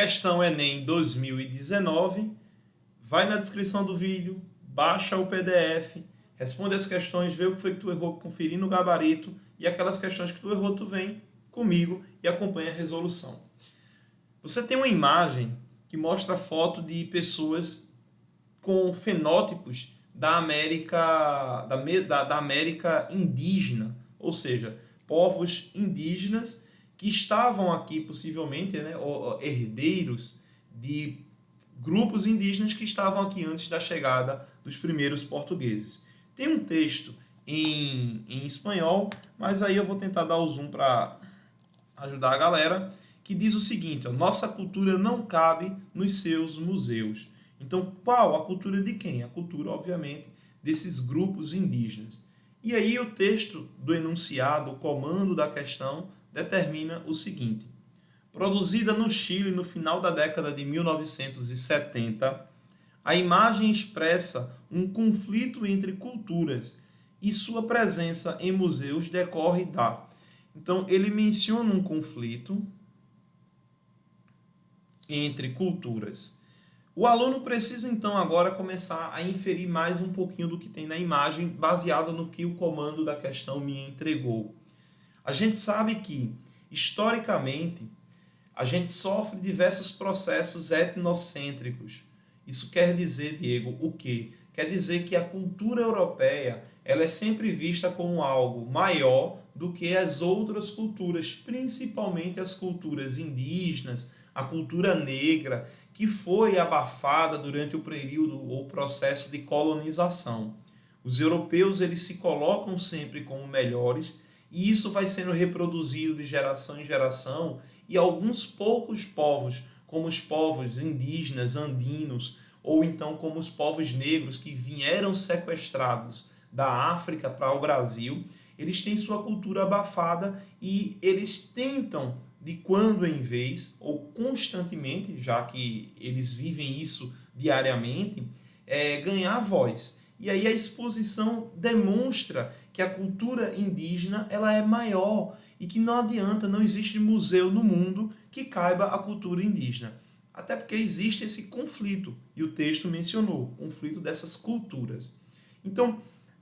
Questão Enem 2019. Vai na descrição do vídeo, baixa o PDF, responde as questões, vê o que foi que tu errou, conferindo o gabarito, e aquelas questões que tu errou, tu vem comigo e acompanha a resolução. Você tem uma imagem que mostra a foto de pessoas com fenótipos da América, da América indígena, ou seja, povos indígenas que estavam aqui possivelmente, né, herdeiros de grupos indígenas que estavam aqui antes da chegada dos primeiros portugueses. Tem um texto em espanhol, mas aí eu vou tentar dar o zoom para ajudar a galera, que diz o seguinte: ó, nossa cultura não cabe nos seus museus. Então, qual a cultura de quem? A cultura, obviamente, desses grupos indígenas. E aí o texto do enunciado, o comando da questão, determina o seguinte: produzida no Chile no final da década de 1970, a imagem expressa um conflito entre culturas e sua presença em museus decorre da... Então, ele menciona um conflito entre culturas. O aluno precisa, então, agora começar a inferir mais um pouquinho do que tem na imagem, baseado no que o comando da questão me entregou. A gente sabe que, historicamente, a gente sofre diversos processos etnocêntricos. Isso quer dizer, Diego, o quê? Quer dizer que a cultura europeia ela é sempre vista como algo maior do que as outras culturas, principalmente as culturas indígenas, a cultura negra, que foi abafada durante o período ou processo de colonização. Os europeus eles se colocam sempre como melhores e isso vai sendo reproduzido de geração em geração, e alguns poucos povos, como os povos indígenas, andinos, ou então como os povos negros que vieram sequestrados da África para o Brasil, eles têm sua cultura abafada e eles tentam, de quando em vez, ou constantemente, já que eles vivem isso diariamente, ganhar voz. E aí a exposição demonstra que a cultura indígena ela é maior e que não adianta, não existe museu no mundo que caiba a cultura indígena. Até porque existe esse conflito, e o texto mencionou, o conflito dessas culturas. Então,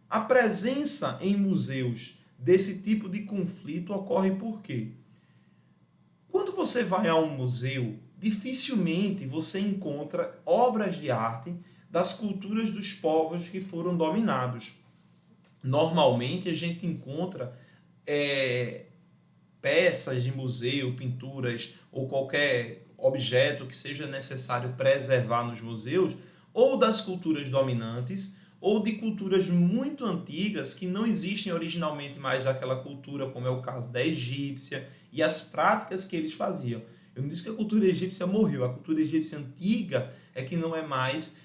a presença em museus desse tipo de conflito ocorre por quê? Quando você vai a um museu, dificilmente você encontra obras de arte das culturas dos povos que foram dominados. Normalmente a gente encontra peças de museu, pinturas ou qualquer objeto que seja necessário preservar nos museus, ou das culturas dominantes, ou de culturas muito antigas que não existem originalmente mais daquela cultura, como é o caso da egípcia e as práticas que eles faziam. Eu não disse que a cultura egípcia morreu, a cultura egípcia antiga é que não é mais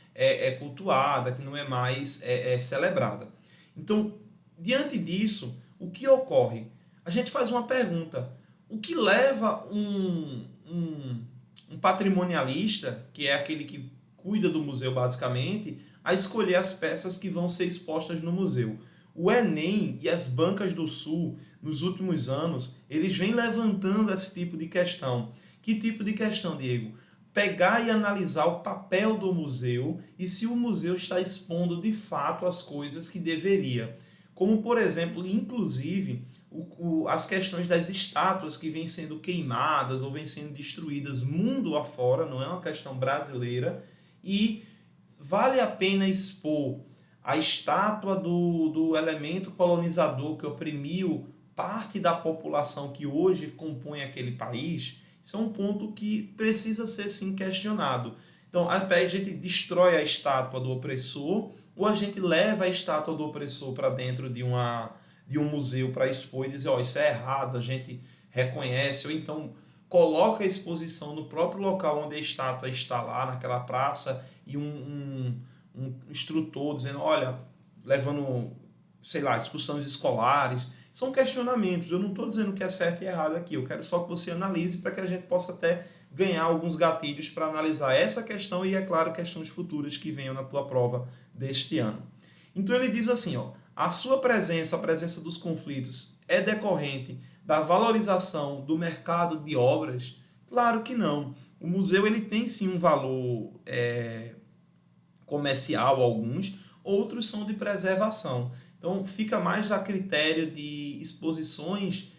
cultuada, que não é mais celebrada. Então, diante disso, o que ocorre? A gente faz uma pergunta: o que leva um patrimonialista, que é aquele que cuida do museu basicamente, a escolher as peças que vão ser expostas no museu? O Enem e as bancas do Sul, nos últimos anos, eles vêm levantando esse tipo de questão. Que tipo de questão, Diego? Pegar e analisar o papel do museu e se o museu está expondo de fato as coisas que deveria. Como, por exemplo, inclusive, as questões das estátuas que vêm sendo queimadas ou vêm sendo destruídas mundo afora, não é uma questão brasileira, e vale a pena expor a estátua do elemento colonizador que oprimiu parte da população que hoje compõe aquele país. Isso é um ponto que precisa ser sim questionado. Então, a gente destrói a estátua do opressor, ou a gente leva a estátua do opressor para dentro de um museu para expor e dizer, ó, isso é errado, a gente reconhece, ou então coloca a exposição no próprio local onde a estátua está lá, naquela praça, e um instrutor dizendo, olha, levando, sei lá, excursões escolares. São questionamentos, eu não estou dizendo que é certo e errado aqui, eu quero só que você analise para que a gente possa até ganhar alguns gatilhos para analisar essa questão e, é claro, questões futuras que venham na tua prova deste ano. Então ele diz assim, ó, a sua presença, a presença dos conflitos é decorrente da valorização do mercado de obras. Claro que não. O museu ele tem sim um valor comercial, alguns, outros são de preservação. Então, fica mais a critério de exposições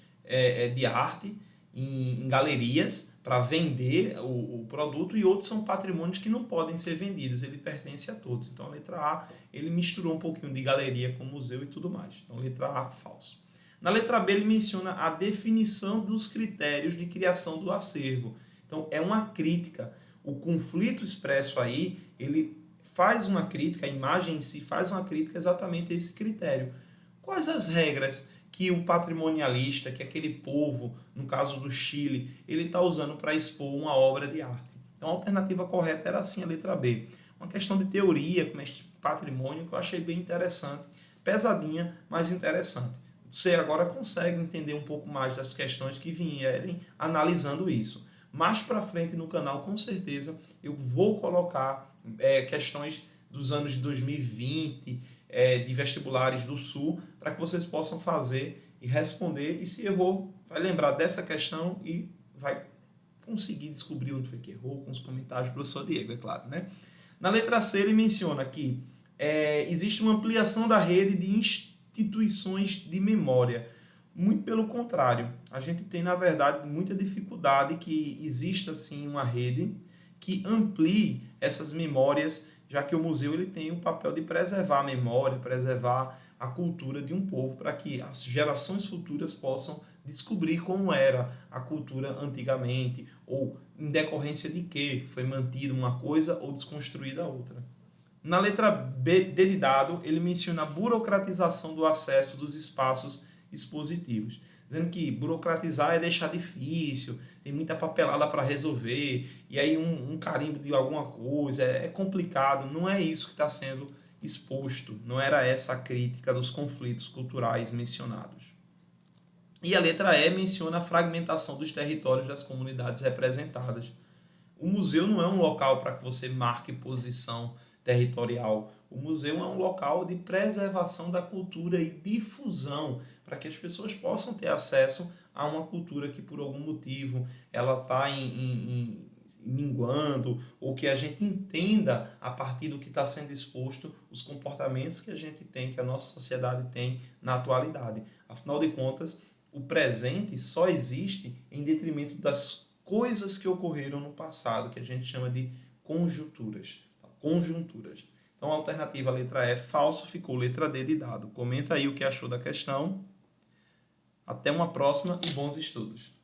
de arte em galerias para vender o produto, e outros são patrimônios que não podem ser vendidos, ele pertence a todos. Então, a letra A, ele misturou um pouquinho de galeria com museu e tudo mais. Então, letra A, falso. Na letra B, ele menciona a definição dos critérios de criação do acervo. Então, é uma crítica. O conflito expresso aí, ele faz uma crítica, a imagem em si faz uma crítica exatamente a esse critério. Quais as regras que o patrimonialista, que aquele povo, no caso do Chile, ele está usando para expor uma obra de arte? Então, a alternativa correta era assim, a letra B. Uma questão de teoria, como este patrimônio, que eu achei bem interessante. Pesadinha, mas interessante. Você agora consegue entender um pouco mais das questões que vierem analisando isso. Mais para frente no canal, com certeza, eu vou colocar questões dos anos de 2020, de vestibulares do Sul, para que vocês possam fazer e responder. E se errou, vai lembrar dessa questão e vai conseguir descobrir onde foi que errou, com os comentários do professor Diego, é claro, né? Na letra C, ele menciona que existe uma ampliação da rede de instituições de memória. Muito pelo contrário, a gente tem, na verdade, muita dificuldade que exista, sim, uma rede que amplie essas memórias, já que o museu ele tem o papel de preservar a memória, preservar a cultura de um povo, para que as gerações futuras possam descobrir como era a cultura antigamente, ou em decorrência de que foi mantida uma coisa ou desconstruída outra. Na letra B, D de dado, ele menciona a burocratização do acesso dos espaços expositivos, dizendo que burocratizar é deixar difícil, tem muita papelada para resolver, e aí um carimbo de alguma coisa, é complicado. Não é isso que está sendo exposto, não era essa a crítica dos conflitos culturais mencionados. E a letra E menciona a fragmentação dos territórios das comunidades representadas. O museu não é um local para que você marque posição territorial. O museu é um local de preservação da cultura e difusão, para que as pessoas possam ter acesso a uma cultura que, por algum motivo, ela está minguando, ou que a gente entenda, a partir do que está sendo exposto, os comportamentos que a gente tem, que a nossa sociedade tem na atualidade. Afinal de contas, o presente só existe em detrimento das coisas que ocorreram no passado, que a gente chama de conjunturas. Conjunturas. Então, a alternativa, a letra E, falso, ficou letra D de dado. Comenta aí o que achou da questão. Até uma próxima e bons estudos.